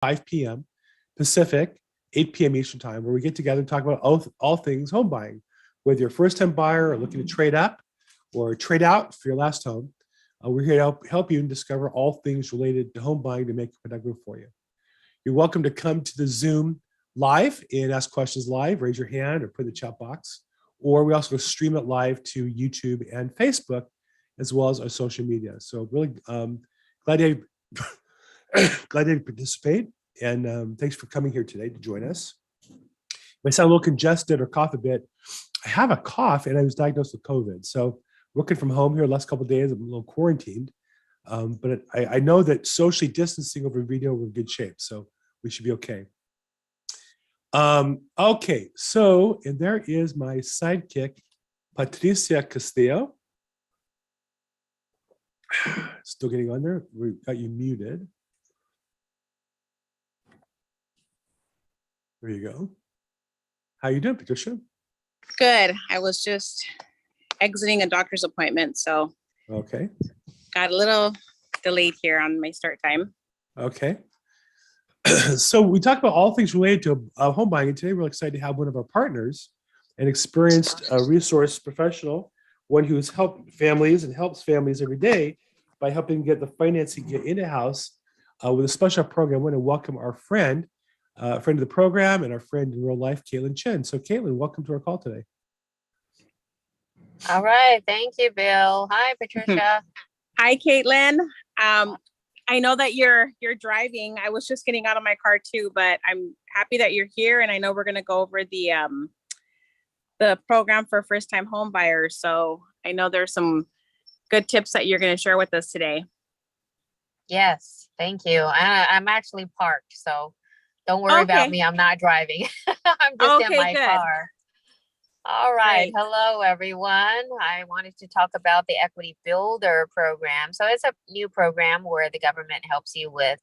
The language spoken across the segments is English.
5 p.m. Pacific, 8 p.m. Eastern time, where we get together and talk about all things home buying. Whether you're a first-time buyer or looking to trade up or trade out for your last home, we're here to help you and discover all things related to home buying to make it productive for you. You're welcome to come to the Zoom live and ask questions live. Raise your hand or put in the chat box. Or we also stream it live to YouTube and Facebook, as well as our social media. So really glad you participate. And thanks for coming here today to join us. If I sound a little congested or cough a bit, I have a cough and I was diagnosed with COVID. So working from home here the last couple of days, I'm a little quarantined. But I know that socially distancing over video, we're in good shape. So we should be okay. Okay, so, and there is my sidekick, Patricia.Castillo. Still getting on there. We got you muted. There you go. How you doing, Patricia? Good. I was just exiting a doctor's appointment, so okay. Got a little delayed here on my start time. Okay. So we talked about all things related to home buying, and today we're excited to have one of our partners, an experienced resource professional, one who has helped families and helps families every day by helping get the financing get into house with a special program. I want to welcome our friend of the program and our friend in real life, Caitlin Chen. So Caitlin, welcome to our call today. All right. Thank you, Bill. Hi, Patricia. Hi, Caitlin. I know that you're driving. I was just getting out of my car too, but I'm happy that you're here. And I know we're going to go over the program for first-time home buyers. So I know there's some good tips that you're going to share with us today. Yes, thank you. I'm actually parked, so don't worry about me. I'm not driving. I'm just in my car. All right. Great. Hello, everyone. I wanted to talk about the Equity Builder program. So it's a new program where the government helps you with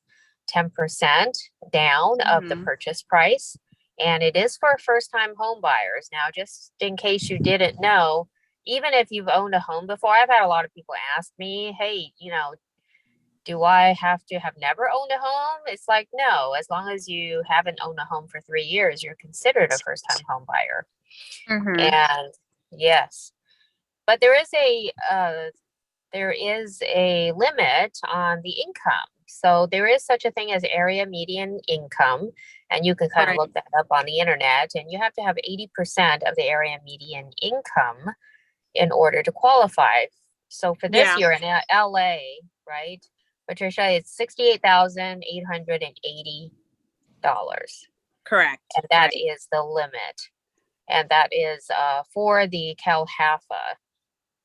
10% down of the purchase price. And it is for first-time home buyers. Now, just in case you didn't know, even if you've owned a home before, I've had a lot of people ask me, hey, do I have to have never owned a home? It's like, no, as long as you haven't owned a home for 3 years, you're considered a first-time home buyer. And yes, but there is a limit on the income. So there is such a thing as area median income, and you can kind of look that up on the internet, and you have to have 80% of the area median income in order to qualify. So for this year in LA, right, Patricia, it's $68,880. Correct. And that is the limit. And that is for the CalHFA,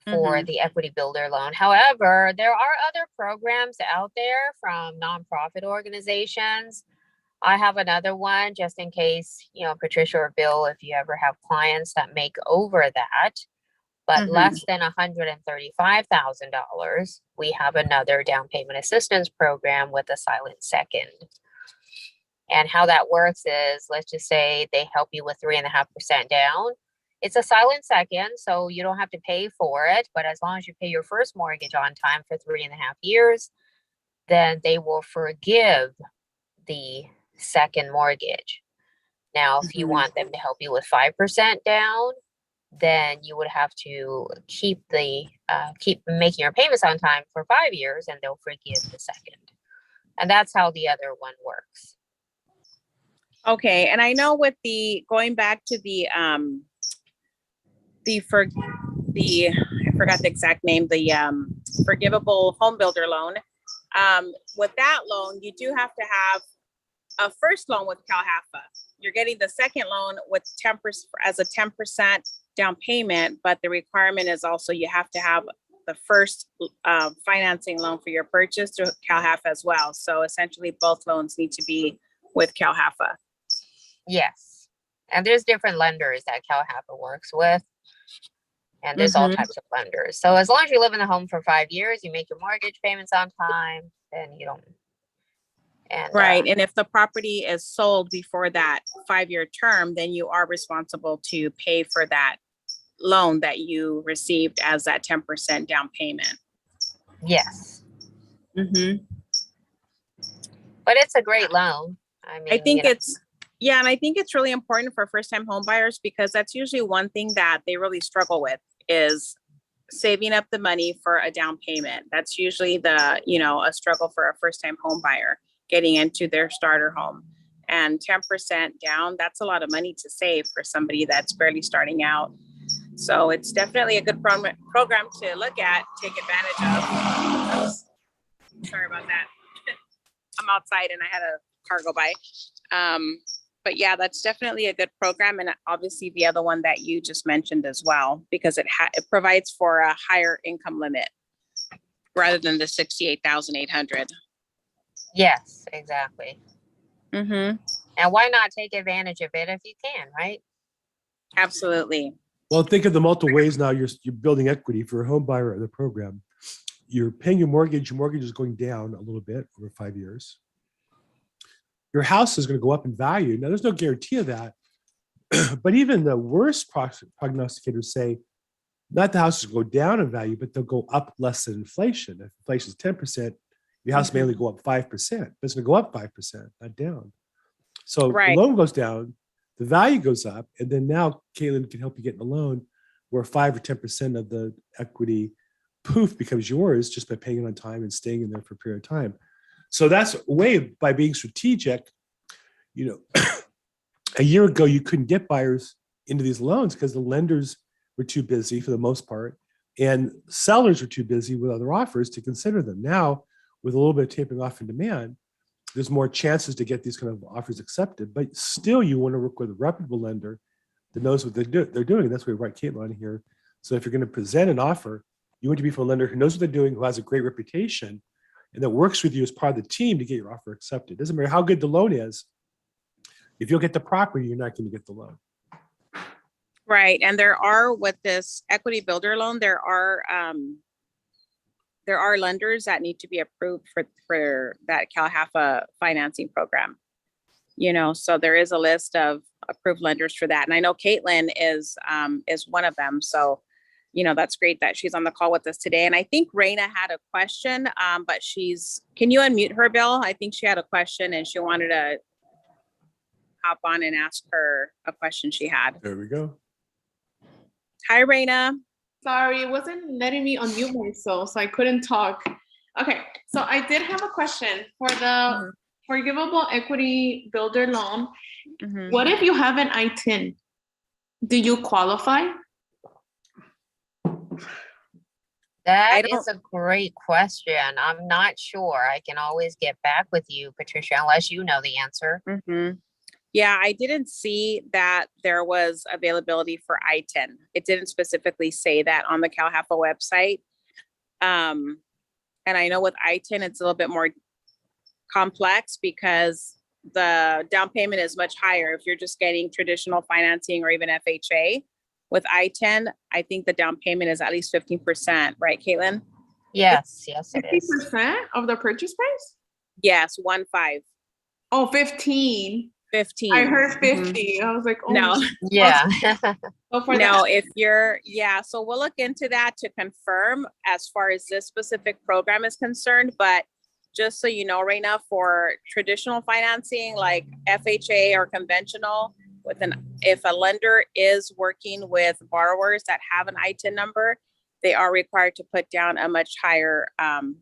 for the Equity Builder loan. However, there are other programs out there from nonprofit organizations. I have another one just in case, Patricia or Bill, if you ever have clients that make over that, but less than $135,000, we have another down payment assistance program with a silent second. And how that works is, let's just say they help you with 3.5% down. It's a silent second, so you don't have to pay for it. But as long as you pay your first mortgage on time for 3.5 years, then they will forgive the second mortgage. Now, if you want them to help you with 5% down, then you would have to keep making your payments on time for 5 years, and they'll forgive the second. And that's how the other one works. Okay, and I know with going back to I forgot the exact name, the Forgivable home builder loan. With that loan, you do have to have a first loan with CalHFA. You're getting the second loan with 10% as a 10% down payment, but the requirement is also you have to have the first financing loan for your purchase through CalHFA as well. So essentially, both loans need to be with CalHFA. Yes. And there's different lenders that CalHFA works with. And there's all types of lenders. So as long as you live in the home for 5 years, you make your mortgage payments on time, then you don't. And, and if the property is sold before that 5-year term, then you are responsible to pay for that loan that you received as that 10% down payment. Yes. But it's a great loan. I think it's, yeah, and I think it's really important for first-time home buyers because that's usually one thing that they really struggle with is saving up the money for a down payment. That's usually a struggle for a first-time home buyer getting into their starter home. And 10% down, that's a lot of money to save for somebody that's barely starting out. So it's definitely a good program to look at, take advantage of. Sorry about that. I'm outside and I had a car go by. But yeah, that's definitely a good program. And obviously the other one that you just mentioned as well, because it provides for a higher income limit rather than the 68,800. Yes, exactly. Mm-hmm. And why not take advantage of it if you can, right? Absolutely. Well, think of the multiple ways now you're building equity for a home buyer of the program. You're paying your mortgage is going down a little bit over 5 years. Your house is going to go up in value. Now, there's no guarantee of that, but even the worst prognosticators say not the houses go down in value, but they'll go up less than inflation. If inflation is 10%, your house may only go up 5%, but it's going to go up 5%, not down. So Right. The loan goes down, the value goes up, and then now Caitlin can help you get in a loan where 5 or 10% of the equity poof becomes yours just by paying it on time and staying in there for a period of time. So that's a way by being strategic. A year ago, you couldn't get buyers into these loans because the lenders were too busy for the most part, and sellers were too busy with other offers to consider them. Now, with a little bit of tapering off in demand, there's more chances to get these kind of offers accepted. But still, you want to work with a reputable lender that knows what they're doing. That's why we write Caitlin here. So if you're going to present an offer, you want to be from a lender who knows what they're doing, who has a great reputation, and that works with you as part of the team to get your offer accepted. Doesn't matter how good the loan is. If you'll get the property, you're not going to get the loan. Right. And there are, with this equity builder loan, there are lenders that need to be approved for that CalHFA financing program. So there is a list of approved lenders for that. And I know Caitlin is one of them. So, that's great that she's on the call with us today. And I think Raina had a question, but can you unmute her, Bill? I think she had a question and she wanted to hop on and ask her a question she had. There we go. Hi, Raina. Sorry, it wasn't letting me unmute myself, so I couldn't talk. Okay, so I did have a question for the Forgivable Equity Builder Loan. Mm-hmm. What if you have an I-10? Do you qualify? That is a great question. I'm not sure. I can always get back with you, Patricia, unless you know the answer. Mm-hmm. Yeah, I didn't see that there was availability for I-10. It didn't specifically say that on the CalHFA website. And I know with I-10, it's a little bit more complex because the down payment is much higher if you're just getting traditional financing or even FHA. With I-10, I think the down payment is at least 15%, right, Caitlin? Yes, it is. 50% of the purchase price? Yes, 15. Oh, 15. 15. I heard 50. Mm-hmm. I was like, oh no. Yeah. So we'll look into that to confirm as far as this specific program is concerned. But just so you know, right now for traditional financing like FHA or conventional, if a lender is working with borrowers that have an I-10 number, they are required to put down a much higher down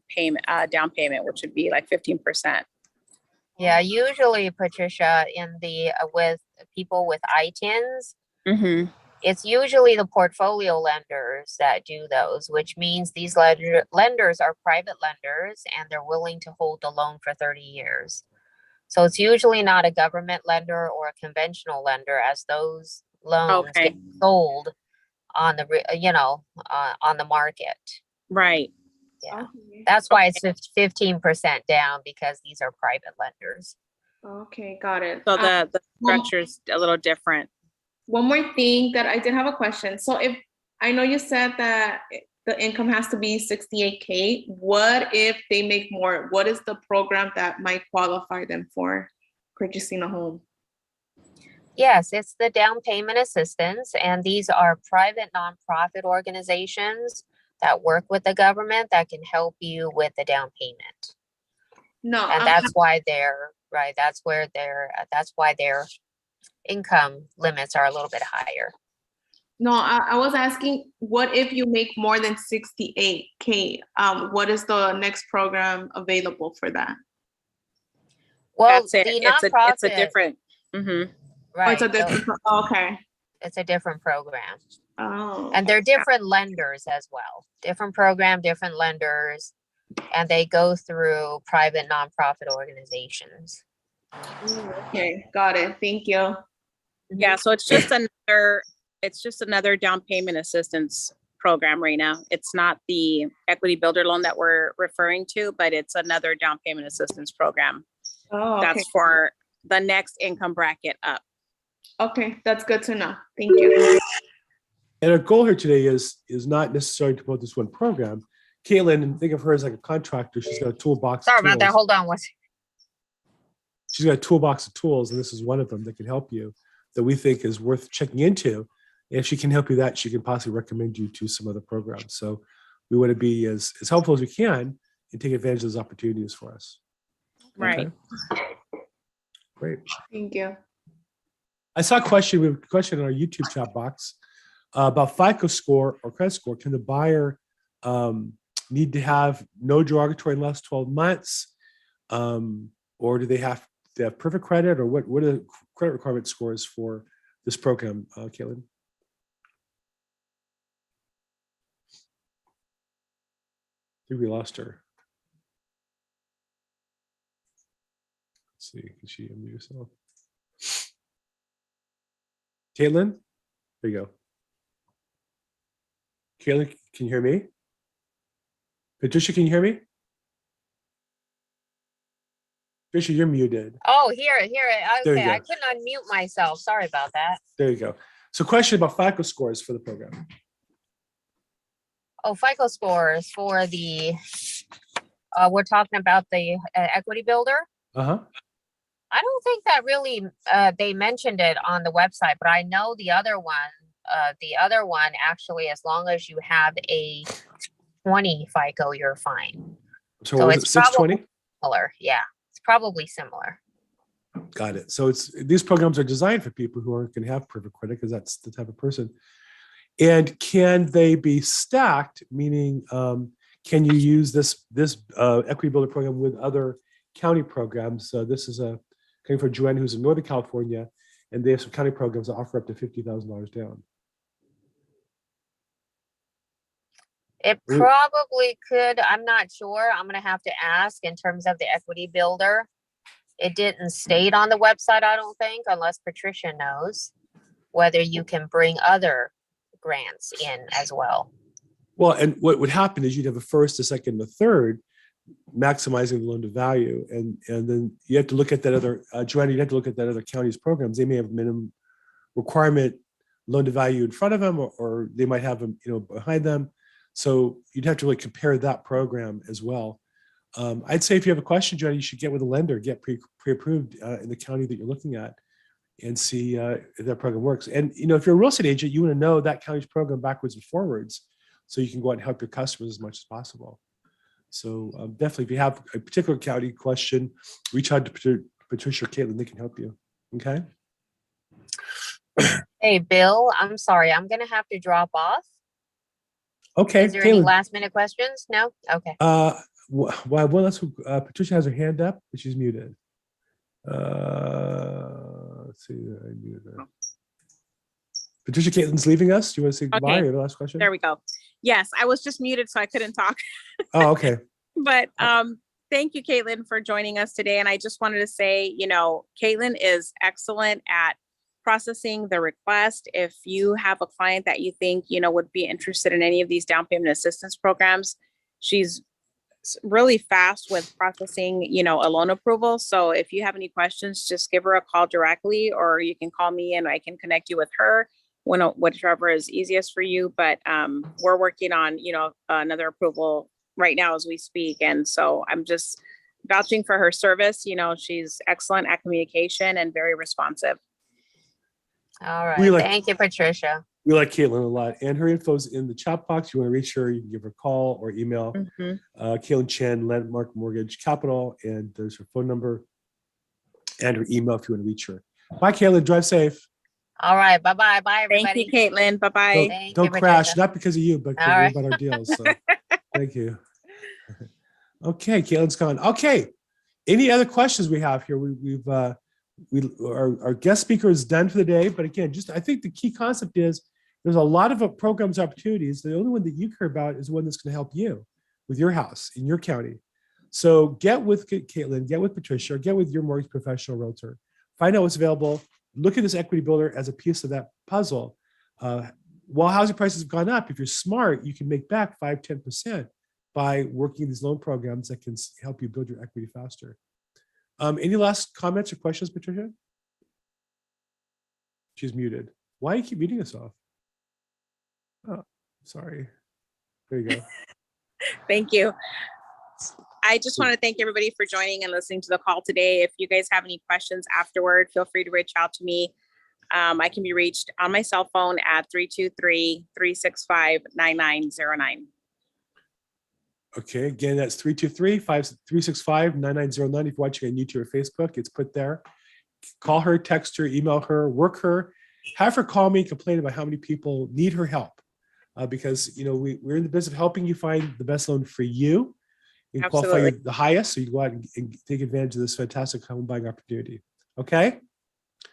payment, which would be like 15%. Yeah, usually, Patricia, with people with I-10s, it's usually the portfolio lenders that do those, which means these lenders are private lenders and they're willing to hold the loan for 30 years. So it's usually not a government lender or a conventional lender, as those loans get sold on the market. Right. Yeah. Okay. That's why it's 15% down, because these are private lenders. Okay, got it. So the structure is a little different. One more thing that I did have a question. So if I know you said that the income has to be 68K, what if they make more? What is the program that might qualify them for purchasing a home? Yes, it's the down payment assistance, and these are private nonprofit organizations that work with the government that can help you with the down payment. And that's why they're right? That's why their income limits are a little bit higher. No, I was asking, what if you make more than 68K? What is the next program available for that? Well, That's it. the It's a nonprofit, different. Mhm. Oh, it's right? a different, okay. It's a different program. Oh, And they're different lenders as well. Different program, different lenders, and they go through private nonprofit organizations. okay, got it. Thank you. Yeah, so it's just another down payment assistance program right now. It's not the equity builder loan that we're referring to, but it's another down payment assistance program. Oh, okay. That's for the next income bracket up. Okay, that's good to know. Thank you. And our goal here today is not necessarily to promote this one program. Caitlin, think of her as like a contractor. She's got a toolbox. Sorry about that. Hold on one second. She's got a toolbox of tools, and this is one of them that can help you, that we think is worth checking into. If she can help you that, she can possibly recommend you to some other programs. So we want to be as helpful as we can and take advantage of those opportunities for us. Right. Okay. Great. Thank you. I saw a question. We have a question in our YouTube chat box about FICO score or credit score. Can the buyer need to have no derogatory in the last 12 months? Or do they have to have perfect credit, or what are the credit requirement scores for this program, Caitlin? I think we lost her. Let's see, can she unmute herself? Caitlin? There you go. Caitlin, can you hear me? Patricia, can you hear me? Patricia, you're muted. Oh, here. There you Okay, go. I couldn't unmute myself. Sorry about that. There you go. So question about FICO scores for the program. Oh, FICO scores for the, we're talking about the equity builder. Uh-huh. I don't think that really, they mentioned it on the website, but I know the other one actually, as long as you have a 20 FICO, you're fine. So what was it, 620? Similar. Yeah, it's probably similar. Got it. So these programs are designed for people who aren't going to have perfect credit, because that's the type of person. And can they be stacked? Meaning, can you use this equity builder program with other county programs? This is coming from Joanne, who's in Northern California, and they have some county programs that offer up to $50,000 down. It probably could. I'm not sure. I'm going to have to ask in terms of the equity builder. It didn't state on the website, I don't think, unless Patricia knows, whether you can bring other grants in as well. Well, and what would happen is you'd have a first, a second, a third, maximizing the loan to value. And then you have to look at that other, Joanna, you'd have to look at that other county's programs. They may have minimum requirement loan to value in front of them, or they might have them, behind them. So you'd have to really compare that program as well. I'd say if you have a question, Joanna, you should get with a lender, get pre-approved in the county that you're looking at, and see if that program works. And if you're a real estate agent, you want to know that county's program backwards and forwards, so you can go out and help your customers as much as possible. So definitely, if you have a particular county question, reach out to Patricia or Caitlin. They can help you. Okay. Hey, Bill, I'm sorry. I'm going to have to drop off. Okay. Is there any last minute questions? No? Okay. Well, that's Patricia has her hand up, but she's muted. Let's see. I muted her. Patricia, Caitlin's leaving us. Do you want to say goodbye? Okay. Or the last question? There we go. Yes, I was just muted, so I couldn't talk. Oh, okay. But thank you, Caitlin, for joining us today. And I just wanted to say, Caitlin is excellent at processing the request. If you have a client that you think, would be interested in any of these down payment assistance programs, she's really fast with processing, a loan approval. So if you have any questions, just give her a call directly, or you can call me and I can connect you with her, whichever is easiest for you. But we're working on, another approval right now as we speak. And so I'm just vouching for her service. She's excellent at communication and very responsive. All right. Thank you, Patricia. We like Caitlin a lot, and her info's in the chat box. You want to reach her, you can give her a call or email. Caitlin Chen, Landmark Mortgage Capital, and there's her phone number. and her email if you want to reach her. Bye, Caitlin. Drive safe. All right. Bye-bye. Bye, everybody. Thank you, Caitlin. Bye-bye. Don't crash, not because of you, but because All we're right. about our deals. So thank you. Okay, Caitlin's gone. Okay. Any other questions we have here? Our guest speaker is done for the day. But again, I think the key concept is there's a lot of programs, opportunities. The only one that you care about is one that's going to help you with your house in your county. So get with Caitlin, get with Patricia, or get with your mortgage professional realtor. Find out what's available. Look at this equity builder as a piece of that puzzle. While housing prices have gone up, if you're smart, you can make back 5-10% by working these loan programs that can help you build your equity faster. Any last comments or questions, Patricia? She's muted. Why do you keep muting us off? Oh, sorry. There you go. Thank you. I just want to thank everybody for joining and listening to the call today. If you guys have any questions afterward, feel free to reach out to me. I can be reached on my cell phone at 323-365-9909. Okay, again, that's 323-365-9909. If you're watching on YouTube or Facebook, it's put there. Call her, text her, email her, work her, have her call me, complain about how many people need her help. Because we're in the business of helping you find the best loan for you. You can qualify you the highest, so you go out and take advantage of this fantastic home buying opportunity. Okay?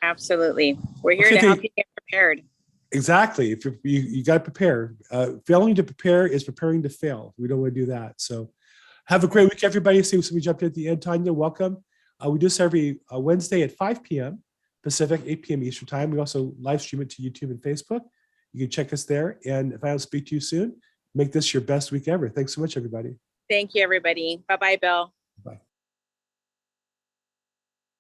Absolutely. We're here to help you get prepared. Exactly. If you got to prepare. Failing to prepare is preparing to fail. We don't want to do that. So have a great week, everybody. See somebody jumped in at the end. Tanya, welcome. We do this every Wednesday at 5 p.m. Pacific, 8 p.m. Eastern time. We also live stream it to YouTube and Facebook. You can check us there. And if I don't speak to you soon, make this your best week ever. Thanks so much, everybody. Thank you, everybody. Bye-bye, Bill. Bye.